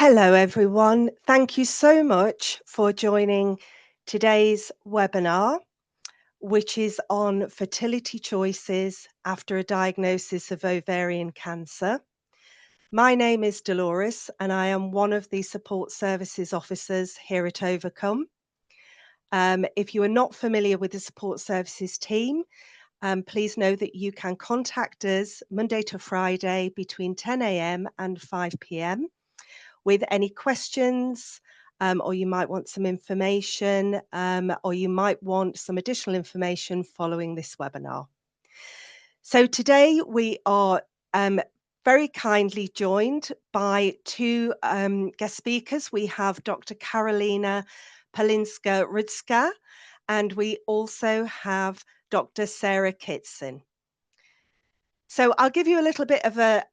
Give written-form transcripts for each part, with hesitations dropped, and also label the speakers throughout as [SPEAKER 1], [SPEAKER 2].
[SPEAKER 1] Hello, everyone. Thank you so much for joining today's webinar, which is on fertility choices after a diagnosis of ovarian cancer. My name is Dolores, and I am one of the support services officers here at Overcome. If you are not familiar with the support services team, please know that you can contact us Monday to Friday between 10 a.m. and 5 p.m. with any questions, or you might want some information, or you might want some additional information following this webinar. So today we are very kindly joined by two guest speakers. We have Dr. Palinska-Rudzka, and we also have Dr. Sarah Kitson. So I'll give you a little bit of a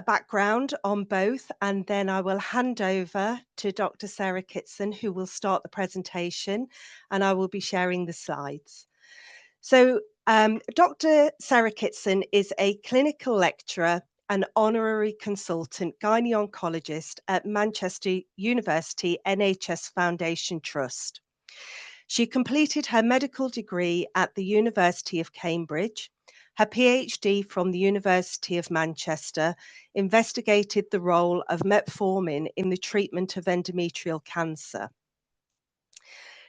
[SPEAKER 1] background on both, and then I will hand over to Dr. Sarah Kitson, who will start the presentation, and I will be sharing the slides. So Dr. Sarah Kitson is a clinical lecturer and honorary consultant gynae-oncologist at Manchester University NHS Foundation Trust. She completed her medical degree at the University of Cambridge. Her PhD from the University of Manchester investigated the role of metformin in the treatment of endometrial cancer.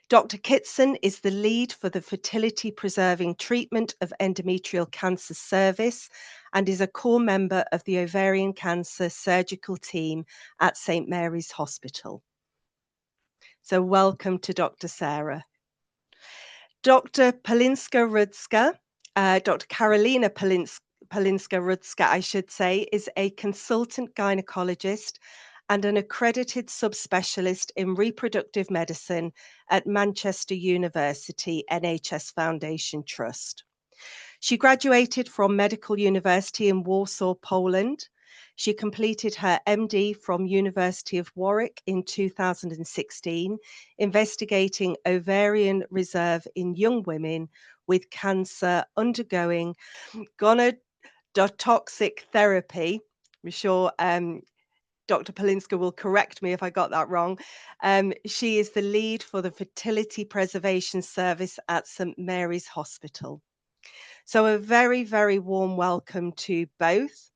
[SPEAKER 1] Dr. Kitson is the lead for the fertility preserving treatment of endometrial cancer service and is a core member of the ovarian cancer surgical team at St. Mary's Hospital. So welcome to Dr. Sarah. Dr. Palinska-Rudzka, Dr. Karolina Palinska-Rudzka, I should say, is a consultant gynecologist and an accredited subspecialist in reproductive medicine at Manchester University NHS Foundation Trust. She graduated from Medical University in Warsaw, Poland. She completed her MD from University of Warwick in 2016, investigating ovarian reserve in young women with cancer undergoing gonadotoxic therapy. I'm sure Dr. Palinska will correct me if I got that wrong. She is the lead for the fertility preservation service at St. Mary's Hospital. So a very, very warm welcome to both.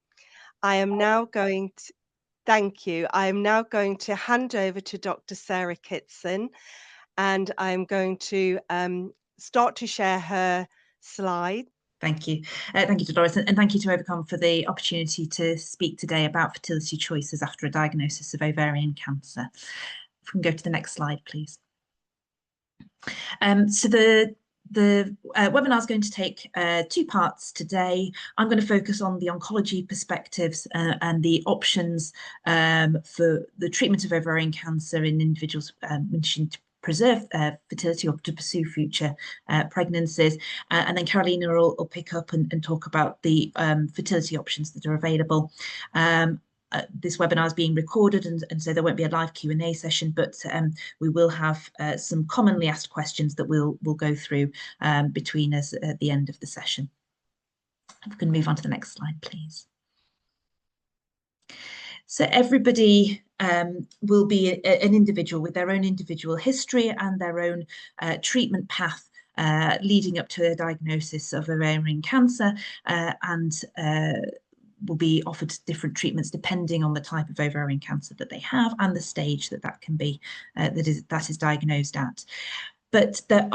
[SPEAKER 1] I am now going to, thank you. I am now going to hand over to Dr. Sarah Kitson, and I'm going to start to share her slide.
[SPEAKER 2] Thank you. Thank you, Dolores, and thank you to Overcome for the opportunity to speak today about fertility choices after a diagnosis of ovarian cancer. If we can go to the next slide, please. So the webinar is going to take two parts today. I'm going to focus on the oncology perspectives and the options for the treatment of ovarian cancer in individuals wishing to preserve fertility or to pursue future pregnancies. And then Karolina will pick up and talk about the fertility options that are available. This webinar is being recorded, and so there won't be a live Q&A session, but we will have some commonly asked questions that we'll go through between us at the end of the session. If we can move on to the next slide, please. So everybody will be an individual with their own individual history and their own treatment path leading up to a diagnosis of ovarian cancer, and will be offered different treatments depending on the type of ovarian cancer that they have and the stage that can be that is diagnosed at. But the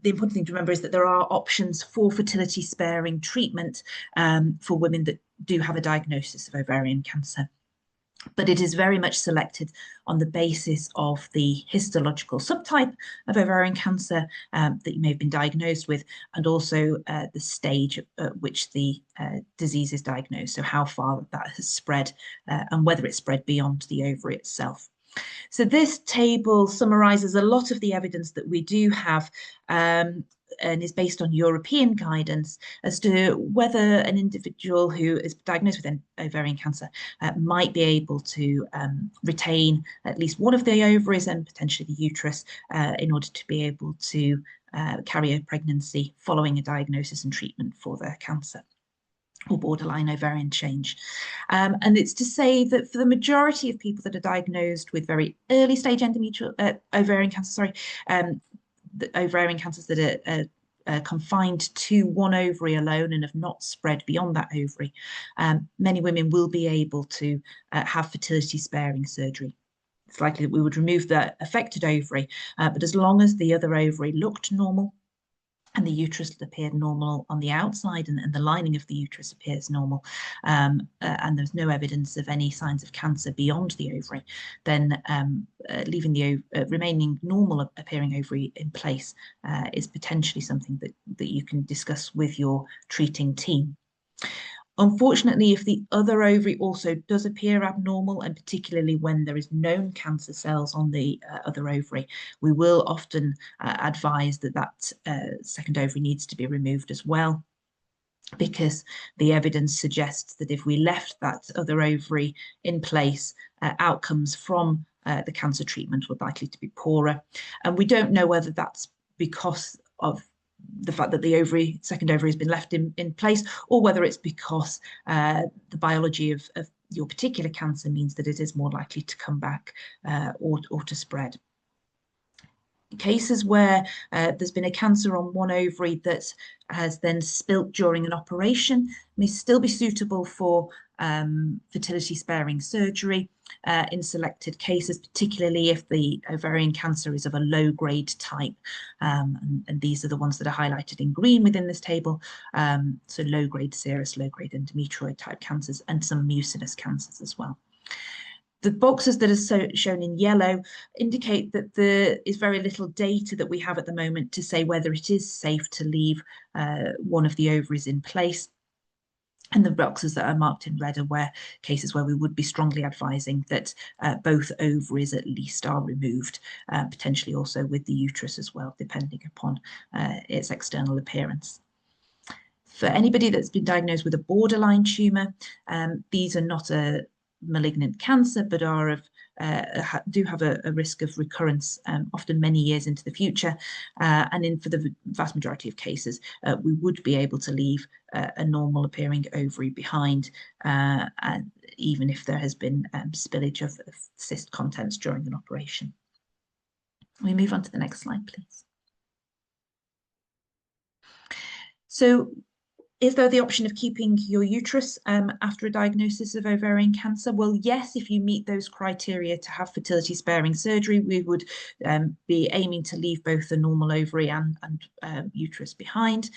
[SPEAKER 2] important thing to remember is that there are options for fertility sparing treatment for women that do have a diagnosis of ovarian cancer. But it is very much selected on the basis of the histological subtype of ovarian cancer that you may have been diagnosed with, and also the stage at which the disease is diagnosed, so how far that has spread and whether it's spread beyond the ovary itself. So this table summarises a lot of the evidence that we do have and is based on European guidance as to whether an individual who is diagnosed with ovarian cancer might be able to retain at least one of the ovaries and potentially the uterus in order to be able to carry a pregnancy following a diagnosis and treatment for their cancer. or borderline ovarian change. And it's to say that for the majority of people that are diagnosed with very early stage ovarian cancer, the ovarian cancers that are confined to one ovary alone and have not spread beyond that ovary, many women will be able to have fertility sparing surgery. It's likely that we would remove the affected ovary, but as long as the other ovary looked normal and the uterus appeared normal on the outside, and the lining of the uterus appears normal, and there's no evidence of any signs of cancer beyond the ovary, then leaving the remaining normal appearing ovary in place is potentially something that you can discuss with your treating team. Unfortunately, if the other ovary also does appear abnormal, and particularly when there is known cancer cells on the other ovary, we will often advise that second ovary needs to be removed as well, because the evidence suggests that if we left that other ovary in place, outcomes from the cancer treatment were likely to be poorer. And we don't know whether that's because of the fact that the second ovary has been left in place, or whether it's because the biology of your particular cancer means that it is more likely to come back or to spread. Cases where there's been a cancer on one ovary that has then spilt during an operation may still be suitable for fertility sparing surgery in selected cases, particularly if the ovarian cancer is of a low grade type. And these are the ones that are highlighted in green within this table. So low grade serous, low grade endometrioid type cancers, and some mucinous cancers as well. The boxes that are shown in yellow indicate that there is very little data that we have at the moment to say whether it is safe to leave one of the ovaries in place. And the boxes that are marked in red are cases where we would be strongly advising that both ovaries at least are removed, potentially also with the uterus as well, depending upon its external appearance. For anybody that's been diagnosed with a borderline tumour, these are not a malignant cancer, but are of do have a risk of recurrence, often many years into the future. And for the vast majority of cases, we would be able to leave a normal appearing ovary behind, even if there has been spillage of cyst contents during an operation. We move on to the next slide, please. So, is there the option of keeping your uterus after a diagnosis of ovarian cancer? Well, yes, if you meet those criteria to have fertility sparing surgery, we would be aiming to leave both the normal ovary and uterus behind.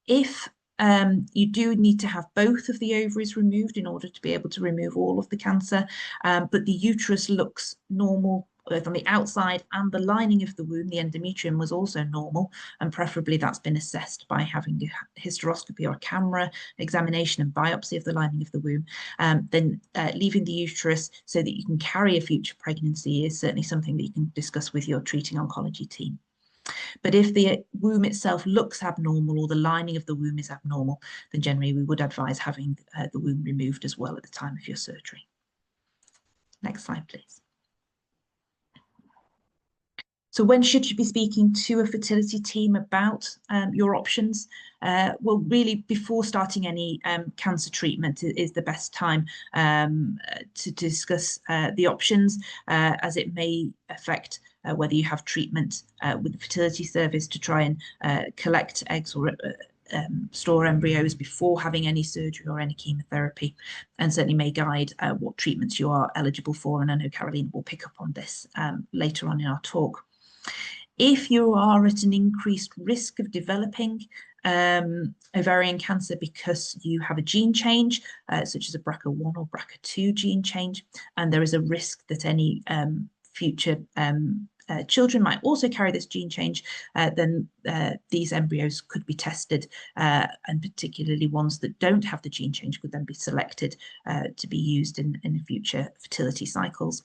[SPEAKER 2] If you do need to have both of the ovaries removed in order to be able to remove all of the cancer, but the uterus looks normal both on the outside and the lining of the womb, the endometrium, was also normal, and preferably that's been assessed by having a hysteroscopy or a camera examination and biopsy of the lining of the womb, then leaving the uterus so that you can carry a future pregnancy is certainly something that you can discuss with your treating oncology team. But if the womb itself looks abnormal or the lining of the womb is abnormal, then generally we would advise having the womb removed as well at the time of your surgery. Next slide, please. So when should you be speaking to a fertility team about your options? Well, really before starting any cancer treatment is the best time to discuss the options, as it may affect whether you have treatment with the fertility service to try and collect eggs or store embryos before having any surgery or any chemotherapy, and certainly may guide what treatments you are eligible for. And I know Caroline will pick up on this later on in our talk. If you are at an increased risk of developing ovarian cancer because you have a gene change, such as a BRCA1 or BRCA2 gene change, and there is a risk that any future children might also carry this gene change, then these embryos could be tested, and particularly ones that don't have the gene change could then be selected to be used in future fertility cycles.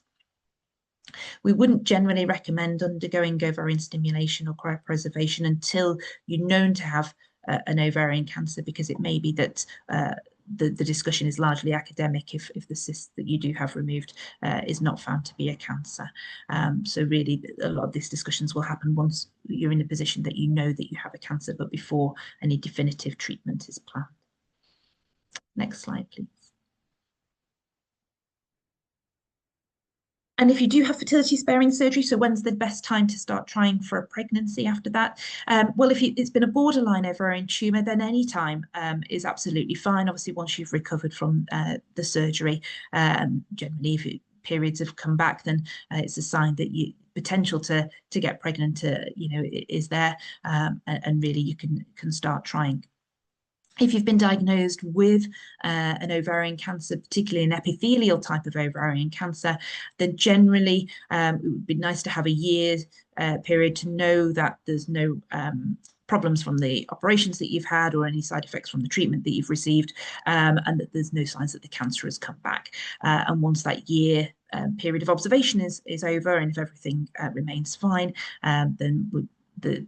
[SPEAKER 2] We wouldn't generally recommend undergoing ovarian stimulation or cryopreservation until you're known to have an ovarian cancer, because it may be that the discussion is largely academic if the cyst that you do have removed is not found to be a cancer. So really a lot of these discussions will happen once you're in a position that you know that you have a cancer, but before any definitive treatment is planned. Next slide, please. And if you do have fertility sparing surgery, so when's the best time to start trying for a pregnancy after that? Well, if it's been a borderline ovarian tumour, then any time is absolutely fine. Obviously, once you've recovered from the surgery, generally if periods have come back, then it's a sign that you potential to get pregnant, is there, and really you can start trying. If you've been diagnosed with an ovarian cancer, particularly an epithelial type of ovarian cancer, then generally it would be nice to have a year's period to know that there's no problems from the operations that you've had or any side effects from the treatment that you've received, and that there's no signs that the cancer has come back. And once that year period of observation is over, and if everything remains fine, then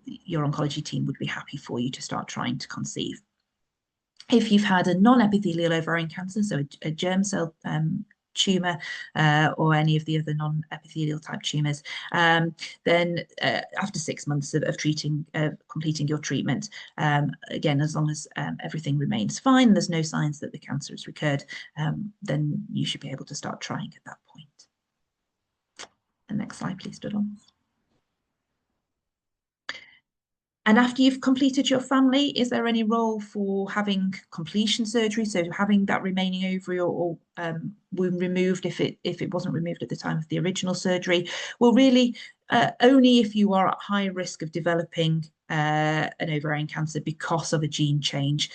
[SPEAKER 2] your oncology team would be happy for you to start trying to conceive. If you've had a non-epithelial ovarian cancer, so a germ cell tumour or any of the other non-epithelial type tumours, then after 6 months of completing your treatment, again, as long as everything remains fine, there's no signs that the cancer has recurred, then you should be able to start trying at that point. And next slide, please, Dudley. And after you've completed your family, is there any role for having completion surgery, so having that remaining ovary or womb removed if it wasn't removed at the time of the original surgery? Well, really, only if you are at high risk of developing an ovarian cancer because of a gene change.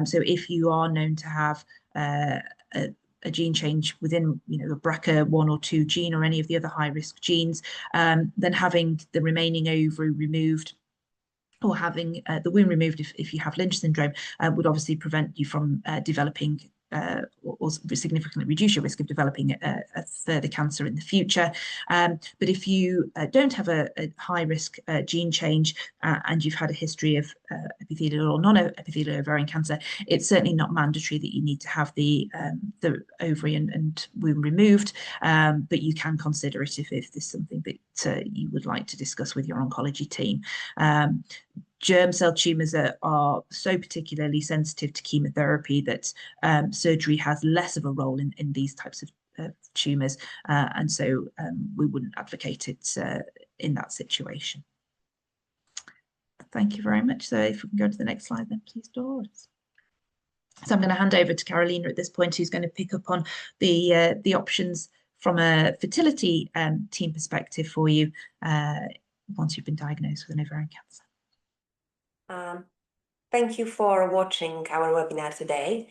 [SPEAKER 2] So if you are known to have a gene change within, the BRCA1 or 2 gene or any of the other high-risk genes, then having the remaining ovary removed or having the womb removed if you have Lynch syndrome would obviously prevent you from developing or significantly reduce your risk of developing a further cancer in the future. But if you don't have a high risk gene change and you've had a history of epithelial or non-epithelial ovarian cancer, it's certainly not mandatory that you need to have the ovary and womb removed, but you can consider it if this is something that you would like to discuss with your oncology team. Germ cell tumours are so particularly sensitive to chemotherapy that surgery has less of a role in these types of tumours, and so we wouldn't advocate it in that situation. Thank you very much. So if we can go to the next slide then, please, Doris. So I'm going to hand over to Carolina at this point, who's going to pick up on the options from a fertility team perspective for you once you've been diagnosed with an ovarian cancer.
[SPEAKER 3] Thank you for watching our webinar today.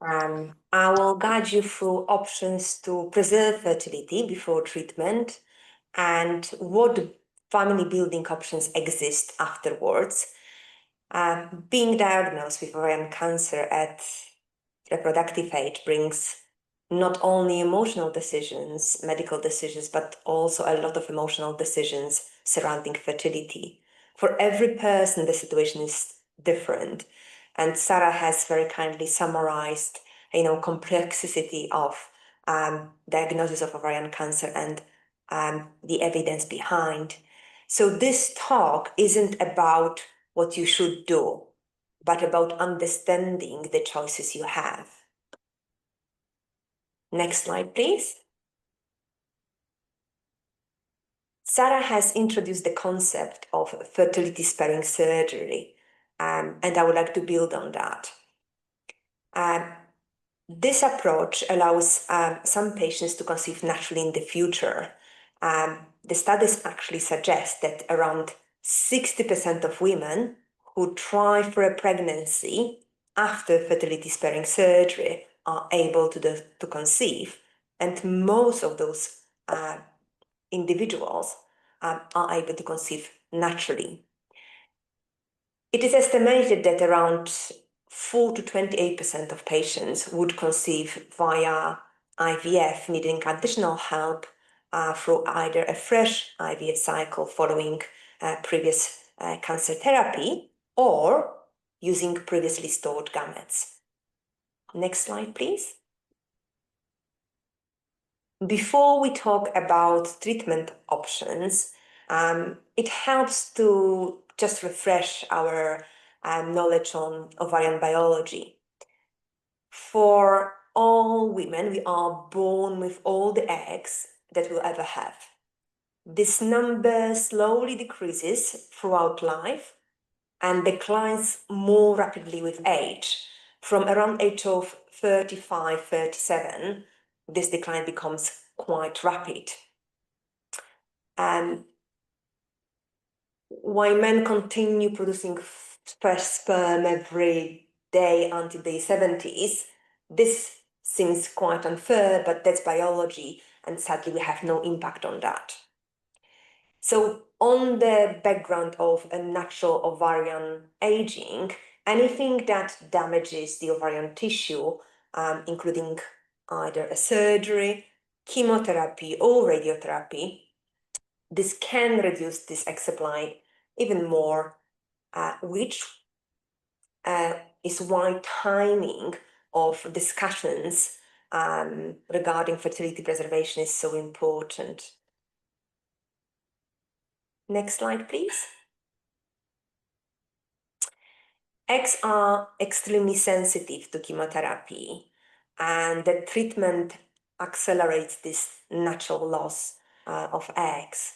[SPEAKER 3] I will guide you through options to preserve fertility before treatment and what family building options exist afterwards. Being diagnosed with ovarian cancer at reproductive age brings not only emotional decisions, medical decisions, but also a lot of emotional decisions surrounding fertility. For every person, the situation is different. And Sarah has very kindly summarized, complexity of diagnosis of ovarian cancer and the evidence behind. So this talk isn't about what you should do, but about understanding the choices you have. Next slide, please. Sarah has introduced the concept of fertility-sparing surgery, and I would like to build on that. This approach allows some patients to conceive naturally in the future. The studies actually suggest that around 60% of women who try for a pregnancy after fertility-sparing surgery are able to conceive, and most of those individuals are able to conceive naturally. It is estimated that around 4 to 28% of patients would conceive via IVF, needing additional help through either a fresh IVF cycle following previous cancer therapy or using previously stored gametes. Next slide, please. Before we talk about treatment options, it helps to just refresh our knowledge on ovarian biology. For all women, we are born with all the eggs that we'll ever have. This number slowly decreases throughout life and declines more rapidly with age. From around age of 35, 37, this decline becomes quite rapid. And while men continue producing fresh sperm every day until their 70s, this seems quite unfair, but that's biology, and sadly we have no impact on that. So on the background of a natural ovarian aging, anything that damages the ovarian tissue, including either a surgery, chemotherapy or radiotherapy, this can reduce this egg supply even more, which is why timing of discussions regarding fertility preservation is so important. Next slide, please. Eggs are extremely sensitive to chemotherapy, and the treatment accelerates this natural loss of eggs.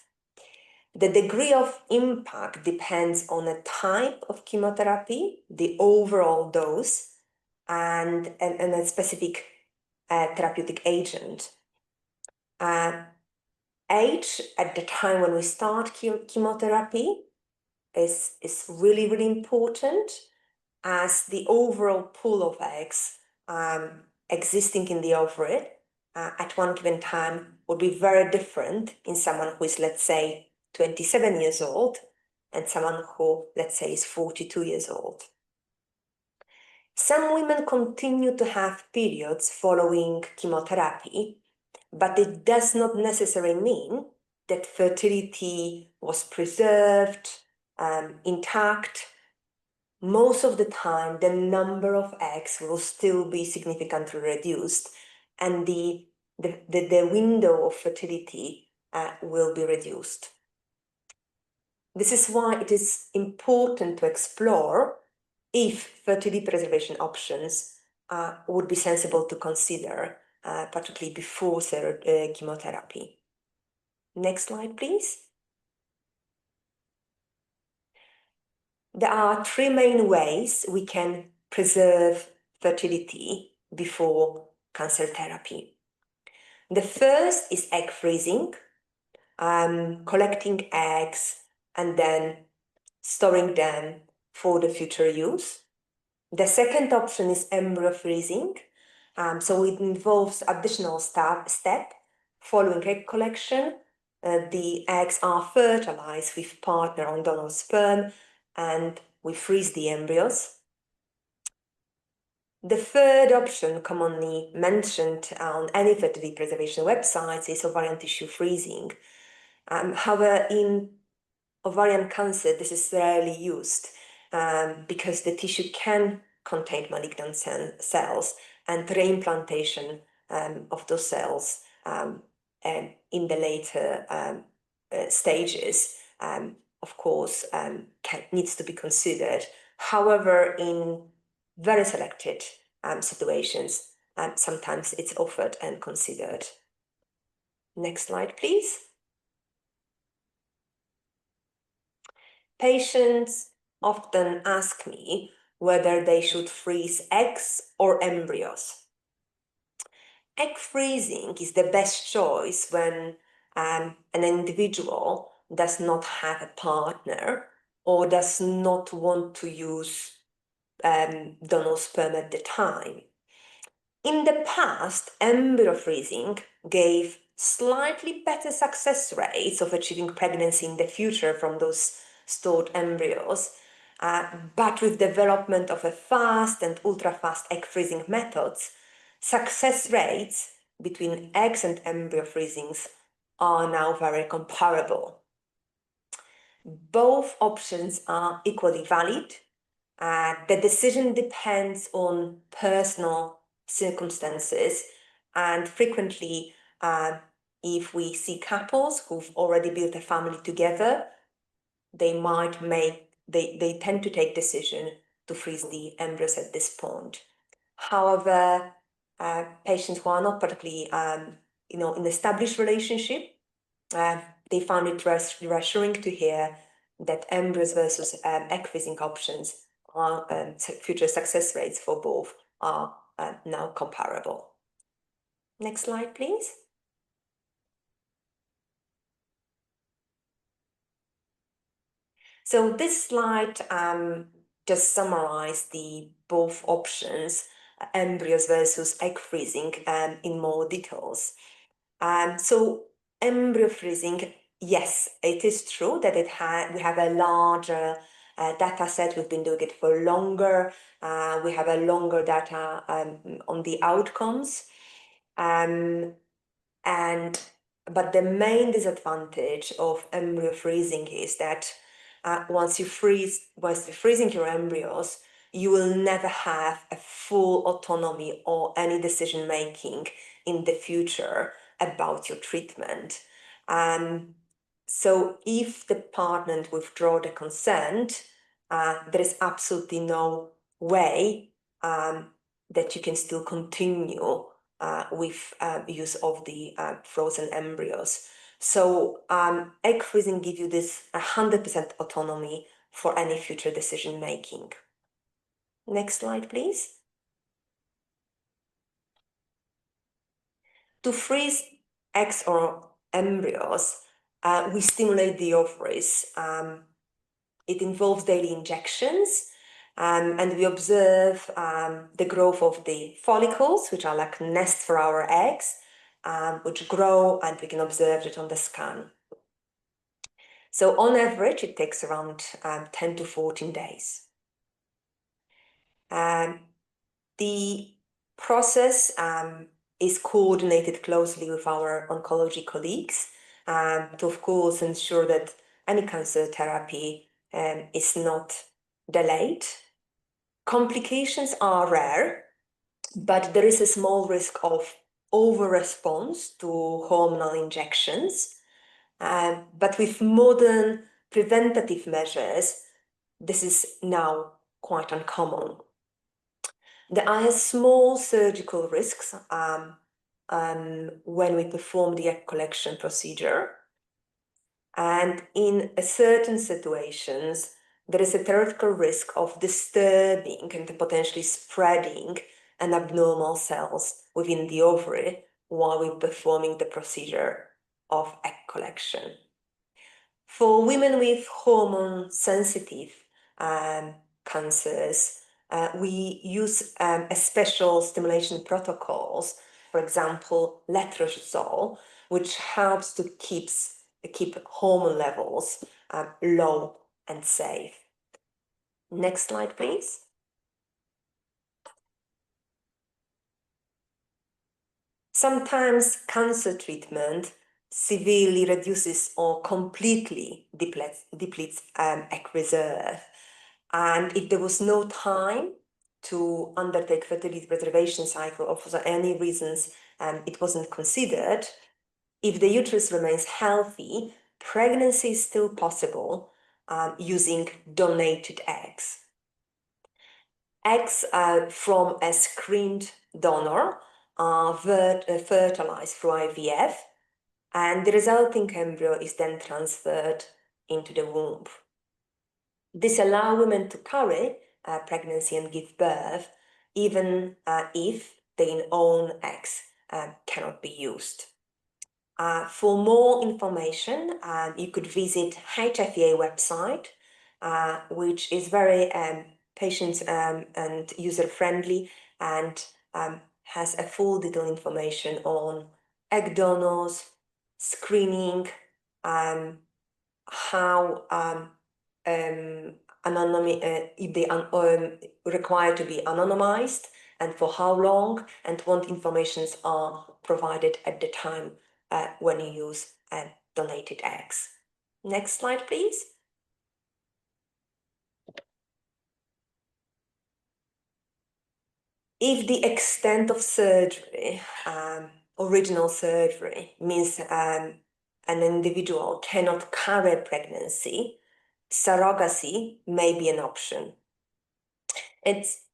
[SPEAKER 3] The degree of impact depends on the type of chemotherapy, the overall dose, and a specific therapeutic agent. Age at the time when we start chemotherapy is really, really important, as the overall pool of eggs existing in the ovary at one given time would be very different in someone who is, let's say, 27 years old and someone who, let's say, is 42 years old. Some women continue to have periods following chemotherapy, but it does not necessarily mean that fertility was preserved, intact. Most of the time, the number of eggs will still be significantly reduced, and the window of fertility will be reduced. This is why it is important to explore if fertility preservation options would be sensible to consider, particularly before chemotherapy. Next slide, please. There are three main ways we can preserve fertility before cancer therapy. The first is egg freezing, collecting eggs and then storing them for the future use. The second option is embryo freezing. So it involves additional step following egg collection. The eggs are fertilized with partner or donor sperm, and we freeze the embryos. The third option, commonly mentioned on any fertility preservation websites, is ovarian tissue freezing. However, in ovarian cancer, this is rarely used because the tissue can contain malignant cells, and reimplantation of those cells in the later stages, of course, needs to be considered. However, in very selected situations, sometimes it's offered and considered. Next slide, please. Patients often ask me whether they should freeze eggs or embryos. Egg freezing is the best choice when an individual does not have a partner or does not want to use donor sperm at the time. In the past, embryo freezing gave slightly better success rates of achieving pregnancy in the future from those stored embryos, but with development of a fast and ultra-fast egg freezing methods, success rates between eggs and embryo freezings are now very comparable. Both options are equally valid. The decision depends on personal circumstances, and frequently, if we see couples who've already built a family together, they tend to take decision to freeze the embryos at this point. However, patients who are not particularly, in an established relationship, they found it reassuring to hear that embryos versus egg freezing options are future success rates for both are now comparable. Next slide, please. So this slide just summarized the both options, embryos versus egg freezing, in more details. So embryo freezing, yes, it is true that we have a larger data set. We've been doing it for longer. We have a longer data on the outcomes. But the main disadvantage of embryo freezing is that once you're freezing your embryos, you will never have a full autonomy or any decision making in the future about your treatment. So if the partner withdraws the consent, there is absolutely no way that you can still continue with use of the frozen embryos. So egg freezing gives you this 100% autonomy for any future decision making. Next slide, please. To freeze eggs or embryos, we stimulate the ovaries. It involves daily injections, and we observe the growth of the follicles, which are like nests for our eggs, which grow, and we can observe it on the scan. So on average, it takes around 10 to 14 days. The process is coordinated closely with our oncology colleagues to, of course, ensure that any cancer therapy is not delayed. Complications are rare, but there is a small risk of over-response to hormonal injections. But with modern preventative measures, this is now quite uncommon. There are small surgical risks when we perform the egg collection procedure. And in certain situations, there is a theoretical risk of disturbing and potentially spreading an abnormal cells within the ovary while we're performing the procedure of egg collection. For women with hormone-sensitive cancers, we use a special stimulation protocols, for example, letrozole, which helps to keep hormone levels low and safe. Next slide, please. Sometimes cancer treatment severely reduces or completely depletes egg reserve. And if there was no time to undertake fertility preservation cycle, or for any reasons it wasn't considered, if the uterus remains healthy, pregnancy is still possible using donated eggs. Eggs from a screened donor are fertilized through IVF, and the resulting embryo is then transferred into the womb. This allows women to carry pregnancy and give birth, even if their own eggs cannot be used. For more information, you could visit Abbvie website, which is very patient and user-friendly, and has a full detailed information on egg donors, screening, how if they are required to be anonymized, and for how long, and what informations are provided at the time when you use donated eggs. Next slide, please. If the extent of surgery, original surgery, means an individual cannot carry pregnancy, surrogacy may be an option.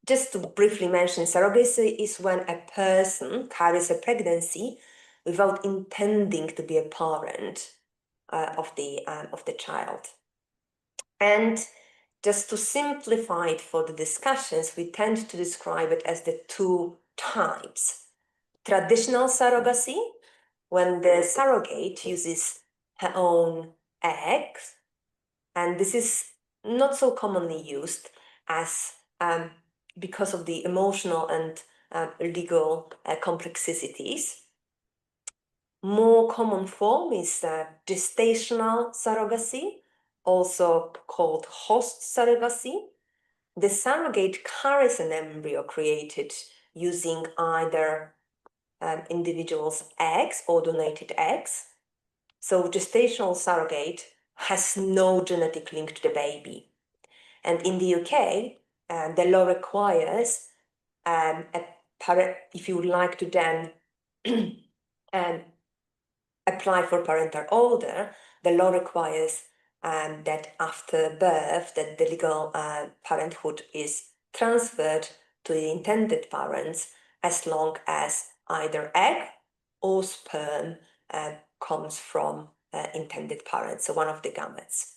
[SPEAKER 3] just to briefly mention, surrogacy is when a person carries a pregnancy without intending to be a parent of the child. And just to simplify it for the discussions, we tend to describe it as the two types. Traditional surrogacy, when the surrogate uses her own eggs, and this is not so commonly used as because of the emotional and legal complexities. More common form is gestational surrogacy, also called host surrogacy. The surrogate carries an embryo created using either individual's eggs or donated eggs. So gestational surrogate has no genetic link to the baby. And in the UK, the law requires if you would like to then apply for parental order, the law requires that after birth, that the legal parenthood is transferred to the intended parents as long as either egg or sperm comes from intended parents, so one of the gametes.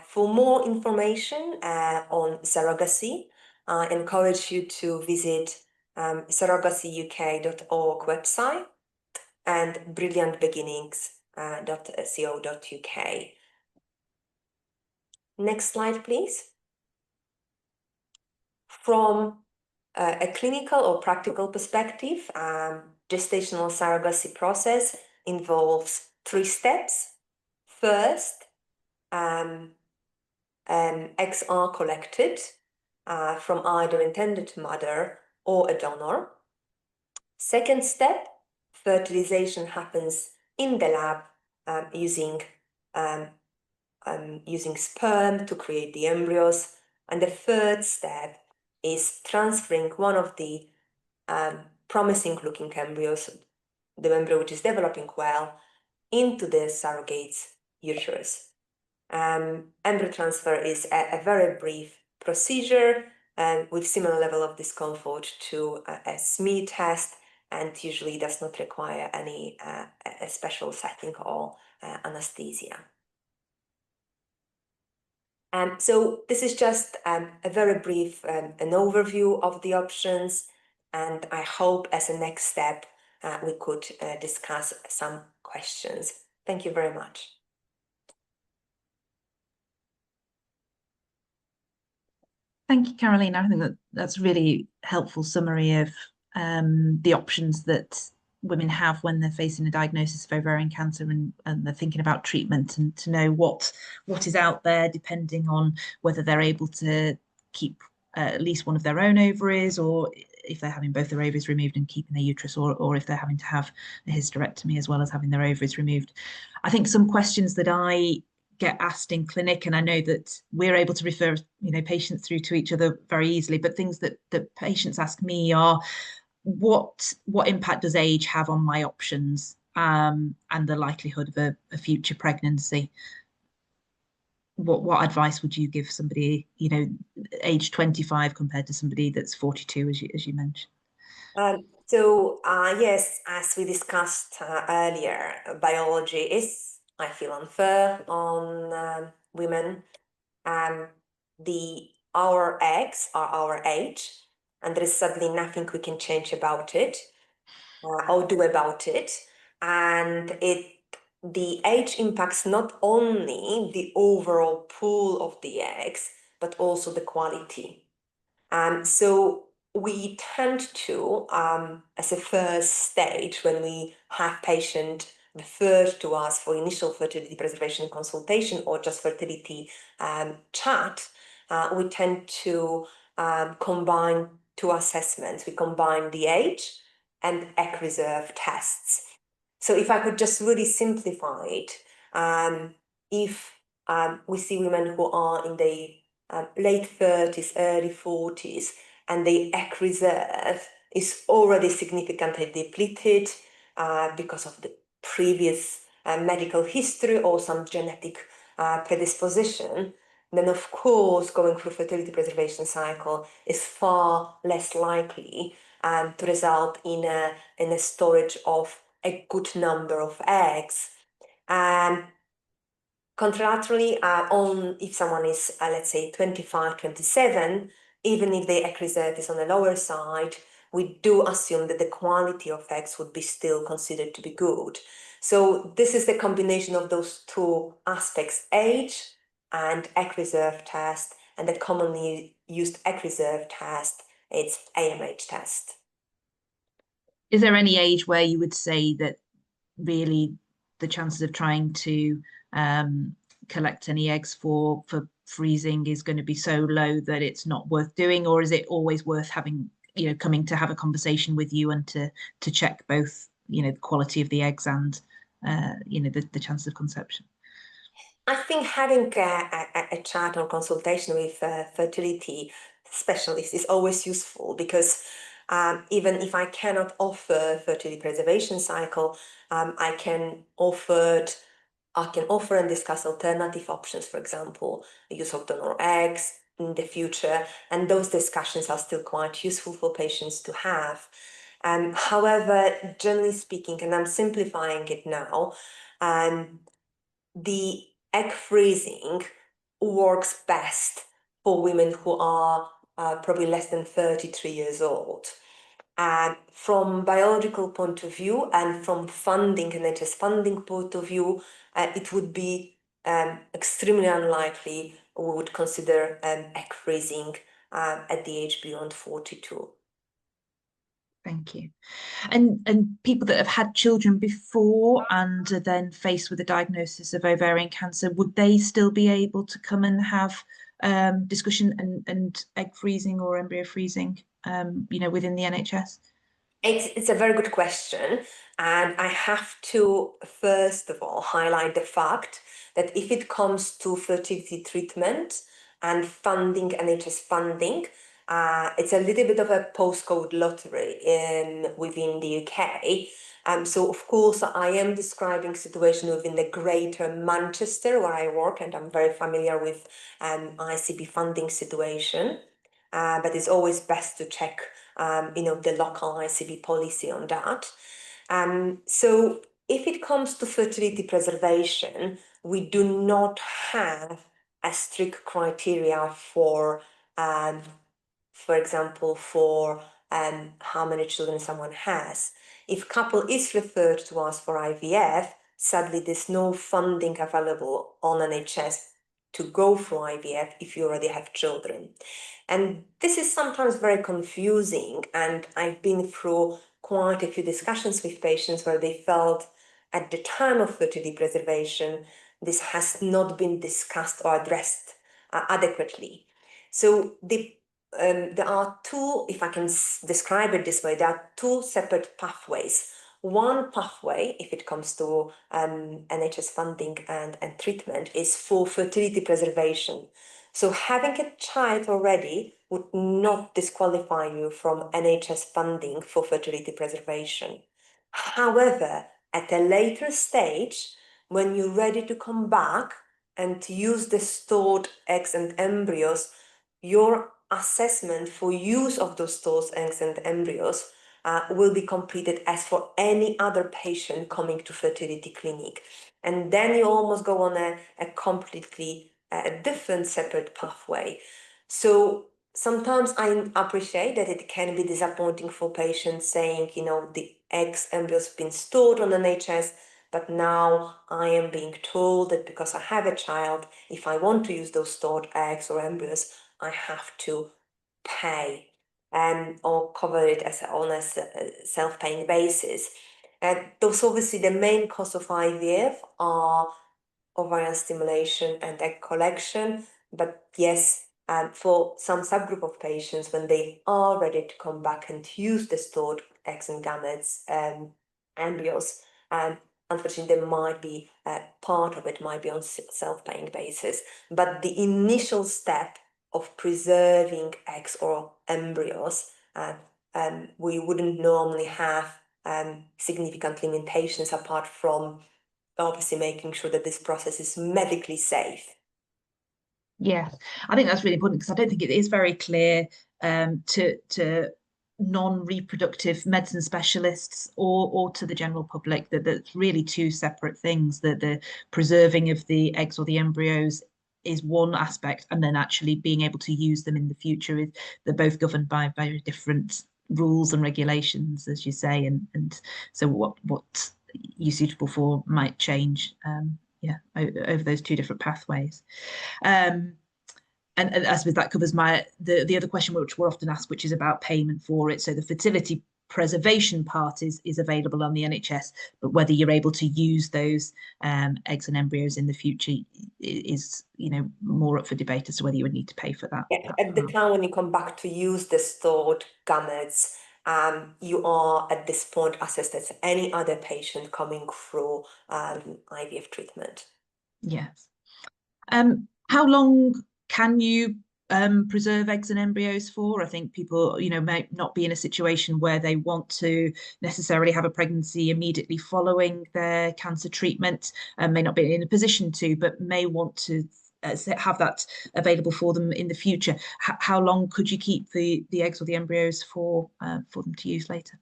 [SPEAKER 3] For more information on surrogacy, I encourage you to visit surrogacyuk.org website and brilliantbeginnings.co.uk. Next slide, please. From a clinical or practical perspective, gestational surrogacy process involves 3 steps. First, eggs are collected from either intended mother or a donor. Second step, fertilization happens in the lab using sperm to create the embryos. And the third step is transferring one of the promising looking embryos, the embryo which is developing well, into the surrogate's uterus. Embryo transfer is a very brief procedure with similar level of discomfort to a SME test, and usually does not require any a special setting or anesthesia. So this is just a very brief an overview of the options, and I hope as a next step we could discuss some questions. Thank you very much.
[SPEAKER 2] Thank you, Carolina. I think that's a really helpful summary of the options that women have when they're facing a diagnosis of ovarian cancer and they're thinking about treatment, and to know what is out there depending on whether they're able to keep at least one of their own ovaries, or if they're having both their ovaries removed and keeping their uterus, or if they're having to have a hysterectomy as well as having their ovaries removed. I think some questions that I get asked in clinic, and I know that we're able to refer patients through to each other very easily, but things that patients ask me are, what impact does age have on my options and the likelihood of a future pregnancy? What advice would you give somebody, age 25 compared to somebody that's 42, as you mentioned?
[SPEAKER 3] Yes, as we discussed earlier, biology is, I feel, unfair on women. Our eggs are our age, and there is certainly nothing we can change about it or do about it. And the age impacts not only the overall pool of the eggs, but also the quality. So we tend to, as a first stage, when we have patient referred to us for initial fertility preservation consultation or just fertility chat, we tend to combine 2 assessments. We combine the age and egg reserve tests. So if I could just really simplify it, if we see women who are in the late 30s, early 40s, and the egg reserve is already significantly depleted because of the previous medical history or some genetic predisposition, then of course going through fertility preservation cycle is far less likely to result in a storage of a good number of eggs. Contrarily, if someone is, let's say, 25, 27, even if the egg reserve is on the lower side, we do assume that the quality of eggs would be still considered to be good. So this is the combination of those two aspects, age and egg reserve test, and the commonly used egg reserve test, it's AMH test.
[SPEAKER 2] Is there any age where you would say that really the chances of trying to collect any eggs for freezing is going to be so low that it's not worth doing, or is it always worth having, coming to have a conversation with you and to check both, the quality of the eggs and the chance of conception?
[SPEAKER 3] I think having a chat or consultation with a fertility specialist is always useful, because even if I cannot offer fertility preservation cycle, I can offer and discuss alternative options, for example, the use of donor eggs in the future, and those discussions are still quite useful for patients to have. However, generally speaking, and I'm simplifying it now, the egg freezing works best for women who are probably less than 33 years old. From biological point of view and from funding, NHS funding point of view, it would be extremely unlikely we would consider egg freezing at the age beyond 42.
[SPEAKER 2] Thank you. And people that have had children before and are then faced with a diagnosis of ovarian cancer, would they still be able to come and have discussion and egg freezing or embryo freezing, within the NHS?
[SPEAKER 3] It's a very good question, and I have to first of all highlight the fact that if it comes to fertility treatment and funding, NHS funding, it's a little bit of a postcode lottery within the UK. So of course I am describing situation within the Greater Manchester where I work, and I'm very familiar with ICB funding situation. But it's always best to check, the local ICB policy on that. So if it comes to fertility preservation, we do not have a strict criteria for example, for how many children someone has. If couple is referred to us for IVF, sadly, there's no funding available on NHS to go for IVF if you already have children. And this is sometimes very confusing, and I've been through quite a few discussions with patients where they felt at the time of fertility preservation, this has not been discussed or addressed adequately. So there are two, if I can describe it this way, there are two separate pathways. One pathway, if it comes to NHS funding and treatment, is for fertility preservation. So having a child already would not disqualify you from NHS funding for fertility preservation. However, at a later stage, when you're ready to come back and to use the stored eggs and embryos, your assessment for use of those stored eggs and embryos will be completed as for any other patient coming to fertility clinic. And then you almost go on a completely different separate pathway. So sometimes I appreciate that it can be disappointing for patients saying, the eggs, embryos have been stored on NHS, but now I am being told that because I have a child, if I want to use those stored eggs or embryos, I have to pay or cover it on a self-paying basis. Those obviously the main costs of IVF are ovarian stimulation and egg collection, but yes, for some subgroup of patients, when they are ready to come back and use the stored eggs and gametes, embryos, unfortunately, there might be part of it might be on self-paying basis, but the initial step of preserving eggs or embryos, we wouldn't normally have significant limitations apart from obviously making sure that this process is medically safe.
[SPEAKER 2] Yeah, I think that's really important, because I don't think it is very clear to non-reproductive medicine specialists or to the general public that that's really two separate things, that the preserving of the eggs or the embryos is one aspect, and then actually being able to use them in the future is, they're both governed by very different rules and regulations, as you say, and so what you're suitable for might change over those two different pathways. And as with that covers the other question which we're often asked, which is about payment for it. So the fertility preservation part is available on the NHS, but whether you're able to use those eggs and embryos in the future is, more up for debate as to whether you would need to pay for that.
[SPEAKER 3] Yeah, at the time when you come back to use the stored gametes, you are at this point assessed as any other patient coming through IVF treatment.
[SPEAKER 2] Yes. How long can you preserve eggs and embryos for? I think people, may not be in a situation where they want to necessarily have a pregnancy immediately following their cancer treatment, and may not be in a position to, but may want to have that available for them in the future. How long could you keep the eggs or the embryos for them to use later?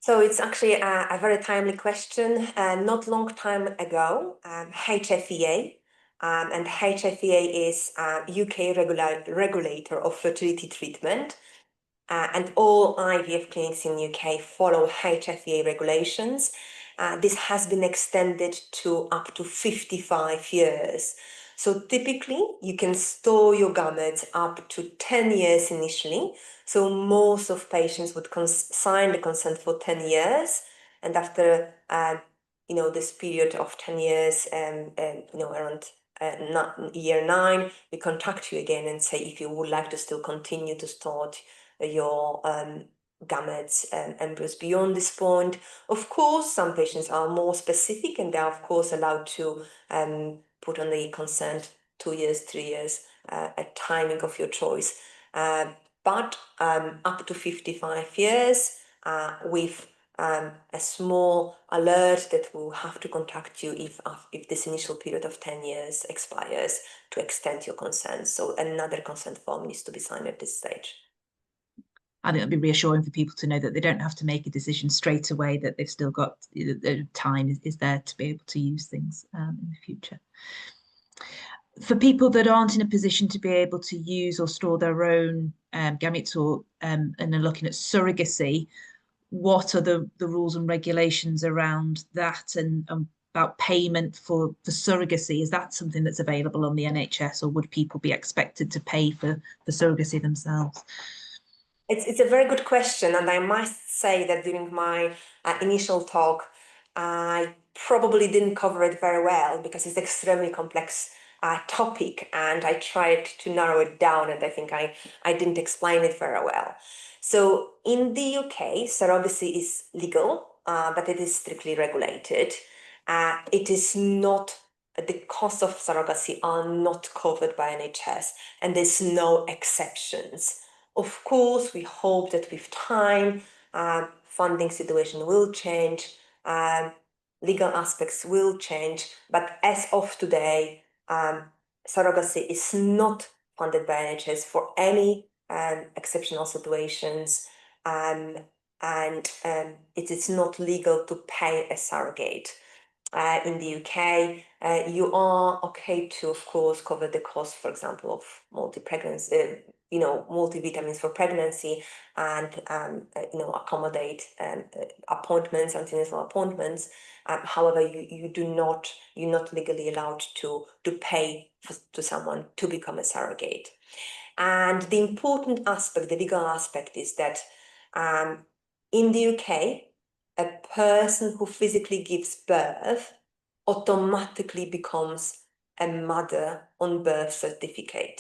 [SPEAKER 3] So it's actually a very timely question. Not long time ago, HFEA, and HFEA is UK regulator of fertility treatment, and all IVF clinics in UK follow HFEA regulations. This has been extended to up to 55 years. So typically, you can store your gametes up to 10 years initially. So most of patients would sign the consent for 10 years. And after, this period of 10 years, around year 9, we contact you again and say if you would like to still continue to store your gametes and embryos beyond this point. Of course, some patients are more specific, and they are, of course, allowed to put on the consent 2 years, 3 years, a timing of your choice. But up to 55 years with a small alert that we'll have to contact you if this initial period of 10 years expires, to extend your consent. So another consent form needs to be signed at this stage.
[SPEAKER 2] I think it'd be reassuring for people to know that they don't have to make a decision straight away, that they've still got the time is there to be able to use things in the future. For people that aren't in a position to be able to use or store their own gametes and are looking at surrogacy, what are the rules and regulations around that, and about payment for surrogacy? Is that something that's available on the NHS, or would people be expected to pay for surrogacy themselves?
[SPEAKER 3] It's a very good question, and I must say that during my initial talk, I probably didn't cover it very well, because it's an extremely complex topic, and I tried to narrow it down, and I think I didn't explain it very well. So in the UK, surrogacy is legal, but it is strictly regulated. It is not, the costs of surrogacy are not covered by NHS, and there's no exceptions. Of course, we hope that with time, funding situation will change, legal aspects will change, but as of today, surrogacy is not funded by NHS for any exceptional situations, and it is not legal to pay a surrogate. In the UK, you are okay to, of course, cover the cost, for example, of multi-pregnancy, multivitamins for pregnancy, and accommodate appointments, antenatal appointments. However, you're not legally allowed to pay to someone to become a surrogate. And the important aspect, the legal aspect, is that in the UK, a person who physically gives birth automatically becomes a mother on birth certificate.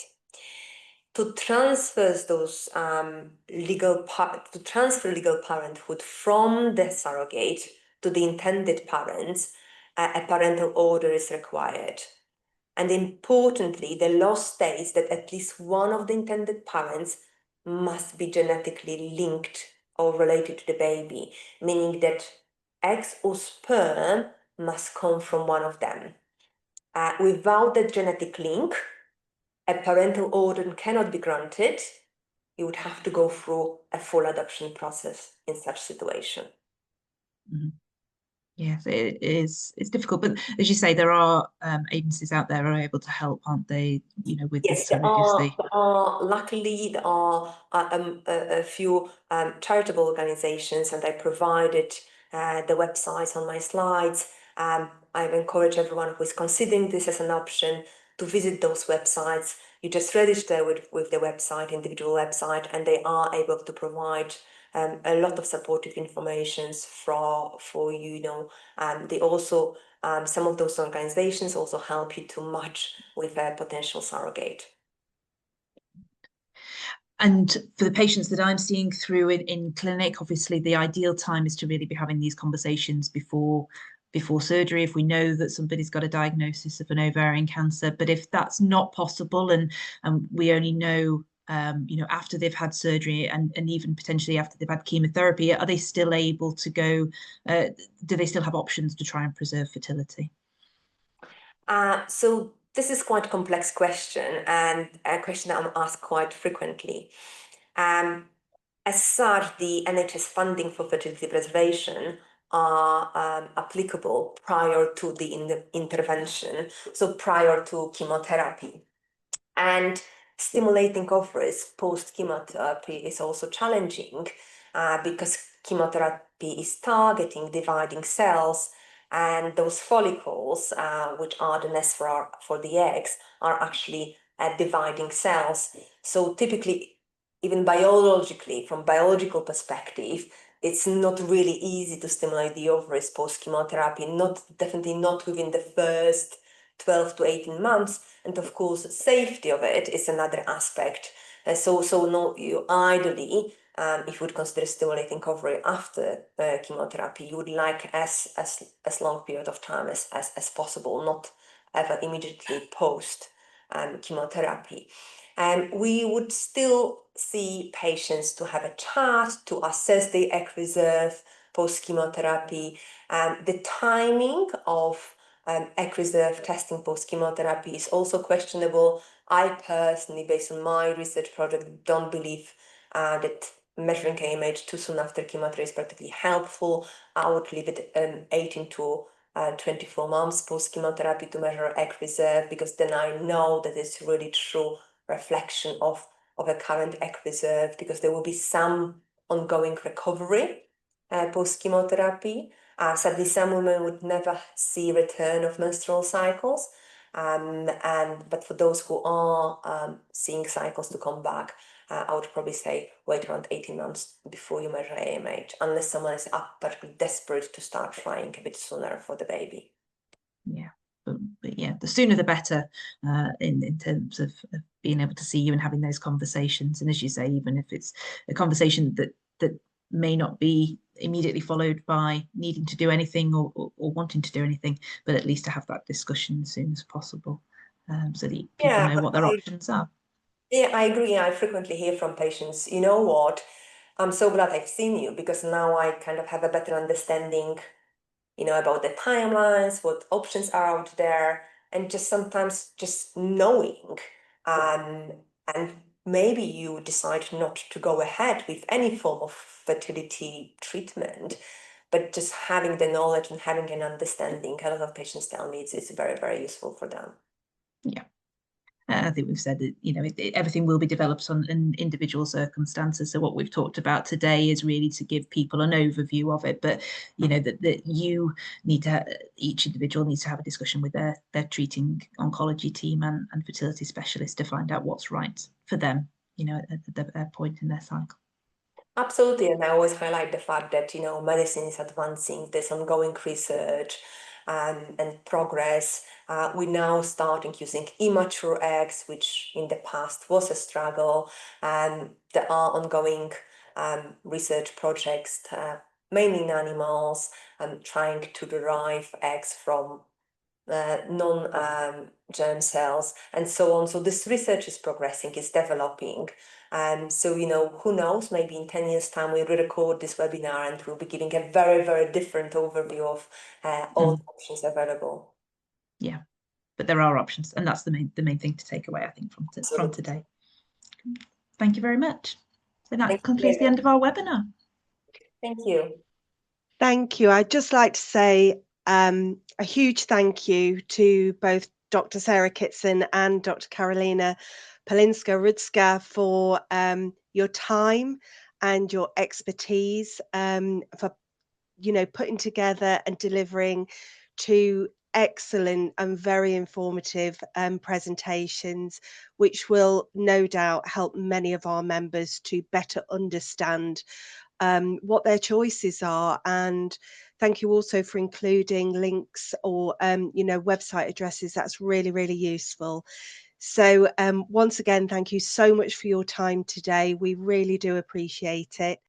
[SPEAKER 3] To transfer those legal parenthood from the surrogate to the intended parents, a parental order is required. And importantly, the law states that at least one of the intended parents must be genetically linked or related to the baby, meaning that eggs or sperm must come from one of them. Without the genetic link, a parental order cannot be granted, you would have to go through a full adoption process in such situation.
[SPEAKER 2] Mm-hmm. Yes, it's difficult, but as you say, there are agencies out there who are able to help, aren't they? You know, with
[SPEAKER 3] Yes,
[SPEAKER 2] this surrogacy.
[SPEAKER 3] Luckily, there are a few charitable organizations, and I provided the websites on my slides. I encourage everyone who is considering this as an option to visit those websites. You just register with the website, individual website, and they are able to provide a lot of supportive information for you. They also some of those organizations also help you to match with a potential surrogate.
[SPEAKER 2] And for the patients that I'm seeing through in clinic, obviously the ideal time is to really be having these conversations before surgery, if we know that somebody's got a diagnosis of an ovarian cancer. But if that's not possible, and we only know after they've had surgery and even potentially after they've had chemotherapy, are they still able to go, do they still have options to try and preserve fertility?
[SPEAKER 3] So this is quite a complex question, and a question that I'm asked quite frequently. As such, the NHS funding for fertility preservation are applicable prior to the intervention, so prior to chemotherapy. And stimulating ovaries post-chemotherapy is also challenging because chemotherapy is targeting dividing cells, and those follicles, which are the nest for the eggs, are actually dividing cells. So typically, even biologically, from biological perspective, it's not really easy to stimulate the ovaries post-chemotherapy, definitely not within the first 12 to 18 months. And of course, safety of it is another aspect. So no, you ideally, if you would consider stimulating ovary after chemotherapy, you would like as long period of time as possible, not ever immediately post chemotherapy. And we would still see patients to have a chat, to assess the egg reserve post-chemotherapy. The timing of egg reserve testing post-chemotherapy is also questionable. I personally, based on my research project, don't believe that measuring AMH too soon after chemotherapy is particularly helpful. I would leave it 18 to 24 months post-chemotherapy to measure egg reserve, because then I know that it's really true reflection of a current egg reserve, because there will be some ongoing recovery post-chemotherapy. Sadly, some women would never see return of menstrual cycles, but for those who are seeing cycles to come back, I would probably say wait around 18 months before you measure AMH, unless someone is particularly desperate to start trying a bit sooner for the baby.
[SPEAKER 2] Yeah, but yeah, the sooner the better in terms of being able to see you and having those conversations. And as you say, even if it's a conversation that may not be immediately followed by needing to do anything or wanting to do anything, but at least to have that discussion as soon as possible, so that people know what their options are.
[SPEAKER 3] Yeah, I agree. I frequently hear from patients, you know what, I'm so glad I've seen you, because now I kind of have a better understanding, about the timelines, what options are out there, and just sometimes just knowing, and maybe you decide not to go ahead with any form of fertility treatment, but just having the knowledge and having an understanding, a lot of patients tell me it's very, very useful for them.
[SPEAKER 2] Yeah. I think we've said that, everything will be developed on individual circumstances. So what we've talked about today is really to give people an overview of it, but that you need to, each individual needs to have a discussion with their treating oncology team and fertility specialist to find out what's right for them, at their point in their cycle.
[SPEAKER 3] Absolutely, and I always highlight the fact that medicine is advancing. There's ongoing research and progress. We're now starting using immature eggs, which in the past was a struggle. And there are ongoing research projects, mainly in animals, trying to derive eggs from non-germ cells and so on. So this research is progressing, is developing. So, who knows, maybe in 10 years' time we'll record this webinar and we'll be giving a very, very different overview of all the options available.
[SPEAKER 2] Yeah. but there are options, and that's the main thing to take away, I think, from today. Thank you very much. So that concludes the end of our webinar.
[SPEAKER 3] Thank you.
[SPEAKER 1] Thank you. I'd just like to say a huge thank you to both Dr. Sarah Kitson and Dr. Carolina Palinska-Rudzka for your time and your expertise, for putting together and delivering two excellent and very informative presentations, which will no doubt help many of our members to better understand what their choices are. And thank you also for including links or website addresses. That's really, really useful. So once again, thank you so much for your time today. We really do appreciate it.